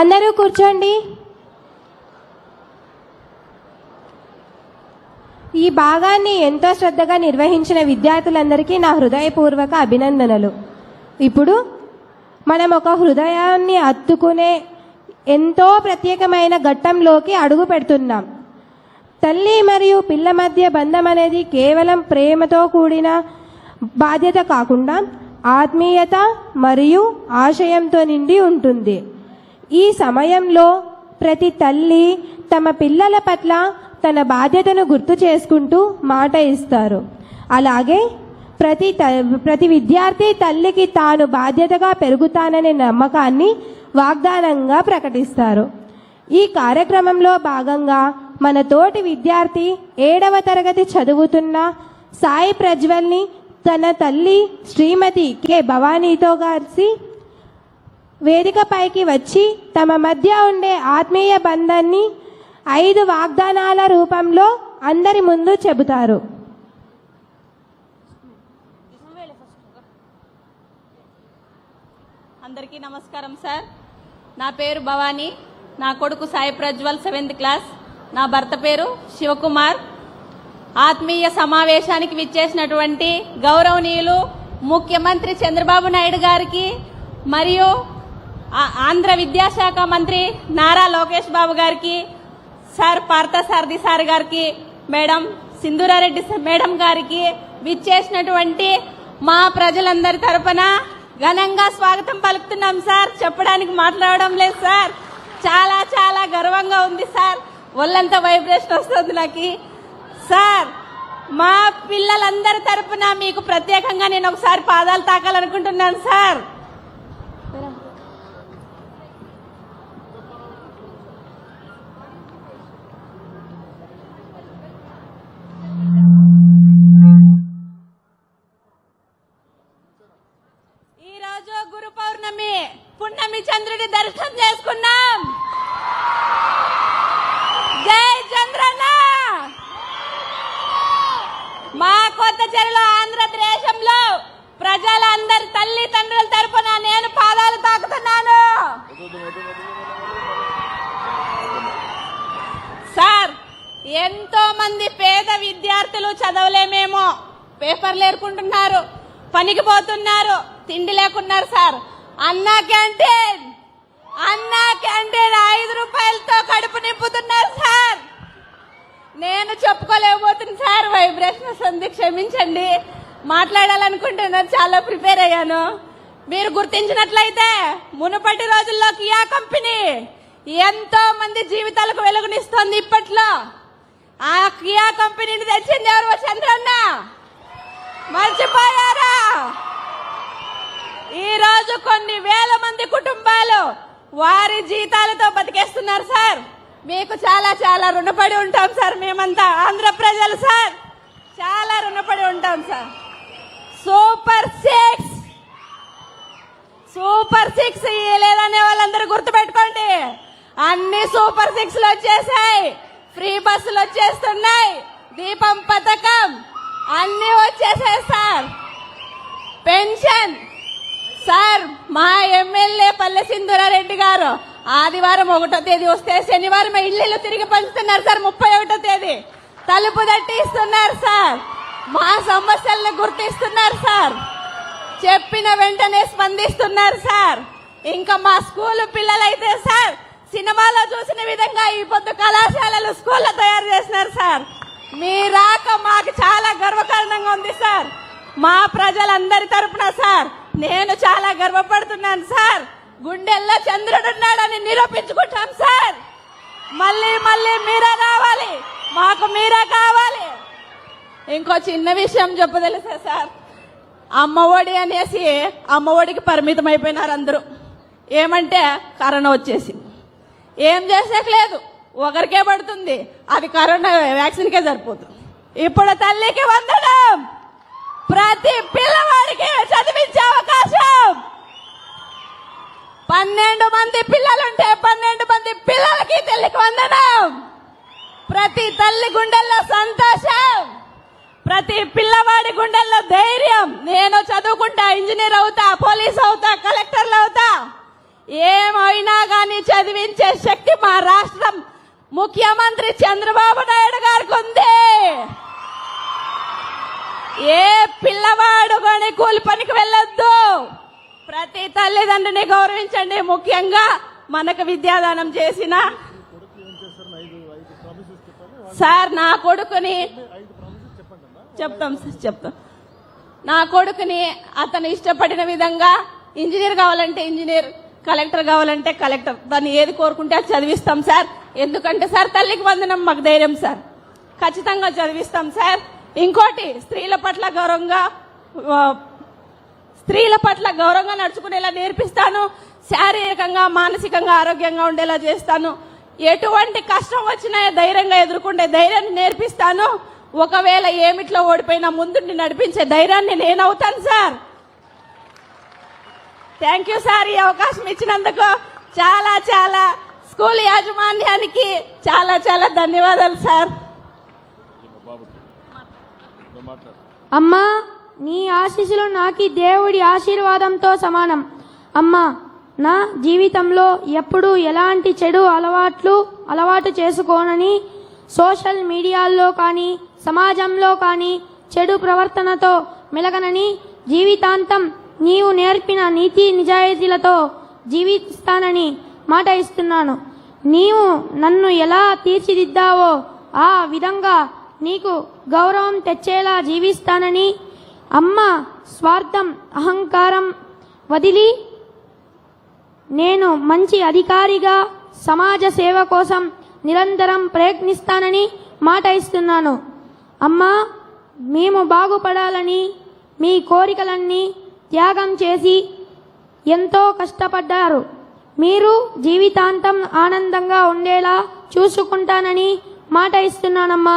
అందరూ కూర్చోండి. ఈ భాగాన్ని ఎంతో శ్రద్ధగా నిర్వహించిన విద్యార్థులందరికీ నా హృదయపూర్వక అభినందనలు. ఇప్పుడు మనం ఒక హృదయాన్ని హత్తుకునే ఎంతో ప్రత్యేకమైన ఘట్టంలోకి అడుగు పెడుతున్నాం. తల్లి మరియు పిల్ల మధ్య బంధం అనేది కేవలం ప్రేమతో కూడిన బాధ్యత కాకుండా ఆత్మీయత మరియు ఆశయంతో నిండి ఉంటుంది. ఈ సమయంలో ప్రతి తల్లి తమ పిల్లల పట్ల తన బాధ్యతను గుర్తు చేసుకుంటూ మాట ఇస్తారు. అలాగే ప్రతి విద్యార్థి తల్లికి తాను బాధ్యతగా పెరుగుతాననే నమ్మకాన్ని వాగ్దానంగా ప్రకటిస్తారు. ఈ కార్యక్రమంలో భాగంగా మన తోటి విద్యార్థి 7వ తరగతి చదువుతున్న సాయి ప్రజ్వల్ని తన తల్లి శ్రీమతి కె భవానీతో కలిసి వేదికపైకి వచ్చి తమ మధ్య ఉండే ఆత్మీయ బంధాన్ని 5 వాగ్దానాల రూపంలో అందరి ముందు చెబుతారు. అందరికీ నమస్కారం సార్. నా పేరు భవానీ, నా కొడుకు సాయి ప్రజ్వల్ 7th క్లాస్, నా భర్త పేరు శివకుమార్. ఆత్మీయ సమావేశానికి విచ్చేసినటువంటి గౌరవనీయులు ముఖ్యమంత్రి చంద్రబాబు నాయుడు గారికి మరియు ఆంధ్ర విద్యాశాఖ మంత్రి నారా లోకేష్ బాబు గారికి, సార్ పార్థసారథి సార్ గారికి, మేడం సింధూరారెడ్డి మేడం గారికి విచ్చేసినటువంటి మా ప్రజలందరి తరపున ఘనంగా స్వాగతం పలుకుతున్నాం సార్. చెప్పడానికి మాట్లాడడం లేదు సార్. చాలా చాలా గర్వంగా ఉంది సార్. ఒళ్ళంతా వైబ్రేషన్ వస్తుంది నాకు సార్. మా పిల్లలందరి తరపున మీకు ప్రత్యేకంగా నేను ఒకసారి పాదాలు తాకాలనుకుంటున్నాను సార్. ఈరోజు గురు పౌర్ణమి, పున్నమి చంద్రుడి దర్శనం చేసుకున్నాం. జై చంద్రన్న. మా కొత్తచెరులో ఆంధ్రదేశంలో ప్రజలందరి తల్లిదండ్రుల తరపున నేను పాదాలు తాకుతున్నాను సార్. ఎంతో మంది పేద విద్యార్థులు చదవలేమేమో పేపర్లు ఏరుకుంటున్నారు, పనికి పోతున్నారు, తిండి లేకున్నారు సార్. అన్నా క్యాంటీన్ 5 రూపాయలతో కడుపు నింపుతున్నారు సార్. నేను చెప్పుకోలేకపోతుంది సార్, వైబ్రేషన్ వస్తుంది, క్షమించండి. మాట్లాడాలనుకుంటున్నాను, చాలా ప్రిపేర్ అయ్యాను. మీరు గుర్తించినట్లయితే మునుపటి రోజుల్లో కియా కంపెనీ ఎంతో మంది జీవితాలకు వెలుగునిస్తోంది. ఇప్పట్లో ఆ కియా కంపెనీని తెచ్చింది ఎవరు? చంద్రన్న. మర్చిపోయారా? ఈ రోజు కొన్ని వేల మంది కుటుంబాలు వారి జీతాలతో బతికేస్తున్నారు సార్. మీకు చాలా చాలా రుణపడి ఉంటాం సార్. మేమంతా ఆంధ్ర ప్రజలు సార్, చాలా రుణపడి ఉంటాం సార్. సూపర్ సిక్స్ లేదనే వాళ్ళందరూ గుర్తుపెట్టుకోండి. అన్ని సూపర్ 6లు వచ్చేసాయి. ఫ్రీ బస్సులు వచ్చేస్తున్నాయి, దీపం పథకం అన్ని వచ్చేసాయి సార్. పెన్షన్ సార్, మా ఎమ్మెల్యే పల్లె సింధూరారెడ్డి గారు ఆదివారం 1వ తేదీ వస్తే శనివారం ఇళ్లు తిరిగి పంచుతున్నారు సార్. 31వ తేదీ తలుపు తట్టి ఇస్తున్నారు సార్. మా సమస్యలను గుర్తిస్తున్నారు సార్. చెప్పిన వెంటనే స్పందిస్తున్నారు సార్. ఇంకా మా స్కూల్ పిల్లలైతే సార్ సినిమాలో చూసిన విధంగా ఈ పొద్దు కళాశాలలు స్కూల్లో తయారు చేస్తున్నారు సార్. మీ రాక మాకు చాలా గర్వకారణంగా ఉంది సార్. మా ప్రజలందరి తరపున సార్ నేను చాలా గర్వపడుతున్నాను సార్. గుండెల్లో చంద్రుడున్నాడని నిరూపించుకుంటాం సార్. మళ్ళీ మళ్ళీ మీరే రావాలి, మాకు మీరే కావాలి. ఇంకో చిన్న విషయం చెప్పదలుసా సార్. అమ్మఒడి అనేసి అమ్మఒడికి పరిమితం అయిపోయినారు అందరూ. ఏమంటే కరోనా వచ్చేసి ఏం చేసేకలేదు, ఒకరికే పడుతుంది, అది కరోనా వ్యాక్సిన్కే సరిపోతుంది. ఇప్పుడు తల్లికి వందనం, ప్రతి పిల్లవాడికి చదివించే అవకాశం. 12 మంది పిల్లలుంటే 12 మంది పిల్లలకి తల్లికి వందనం. ప్రతి తల్లి గుండెల్లో సంతోషం, ప్రతి పిల్లవాడి గుండెల్లో ధైర్యం. నేను చదువుకుంటా, ఇంజనీర్ అవుతా, పోలీస్ అవుతా, కలెక్టర్లు అవుతా, ఏమైనా కానీ పిల్లల్ని చదివించే శక్తి మా రాష్ట్రం ముఖ్యమంత్రి చంద్రబాబు నాయుడు గారికి ఉంది. ఏ పిల్లవాడు కానీ కూలి పనికి వెళ్ళొద్దు. ప్రతి తల్లిదండ్రిని గౌరవించండి. ముఖ్యంగా మనకు విద్యాదానం చేసిన సార్ నా కొడుకుని చెప్తాం. నా కొడుకుని అతను ఇష్టపడిన విధంగా ఇంజనీర్ కావాలంటే ఇంజనీర్, కలెక్టర్ కావాలంటే కలెక్టర్, దాన్ని ఏది కోరుకుంటే అది చదివిస్తాం సార్. ఎందుకంటే సార్ తల్లికి వందనం మాకు ధైర్యం సార్. ఖచ్చితంగా చదివిస్తాం సార్. ఇంకోటి స్త్రీల పట్ల గౌరవంగా నడుచుకునేలా నేర్పిస్తాను. శారీరకంగా మానసికంగా ఆరోగ్యంగా ఉండేలా చేస్తాను. ఎటువంటి కష్టం వచ్చినా ధైర్యంగా ఎదుర్కొంటే ధైర్యాన్ని నేర్పిస్తాను. ఒకవేళ ఏమిట్లో ఓడిపోయినా ముందుండి నడిపించే ధైర్యాన్ని నేనవుతాను సార్. Thank you sir. ఈ అవకాశం ఇచ్చినందుకు చాలా చాలా స్కూల్ యాజమాన్యానికి చాలా చాలా ధన్యవాదాలు సార్. అమ్మా, నీ ఆశీస్సులు నాకు దేవుడి ఆశీర్వాదంతో సమానం. అమ్మా, నా జీవితంలో ఎప్పుడూ ఎలాంటి చెడు అలవాటు చేసుకోనని, సోషల్ మీడియాల్లో కానీ సమాజంలో కానీ చెడు ప్రవర్తనతో మెలగనని, జీవితాంతం నీవు నేర్పిన నీతి నిజాయితీలతో జీవిస్తానని మాట ఇస్తున్నాను. నీవు నన్ను ఎలా తీర్చిదిద్దావో ఆ విధంగా నీకు గౌరవం తెచ్చేలా జీవిస్తానని, అమ్మ స్వార్థం అహంకారం వదిలి నేను మంచి అధికారిగా సమాజ సేవ కోసం నిరంతరం ప్రయత్నిస్తానని మాట ఇస్తున్నాను. అమ్మా, మేము బాగుపడాలని మీ కోరికలన్నీ త్యాగం చేసి ఎంతో కష్టపడ్డారు. మీరు జీవితాంతం ఆనందంగా ఉండేలా చూసుకుంటానని మాట ఇస్తున్నానమ్మా.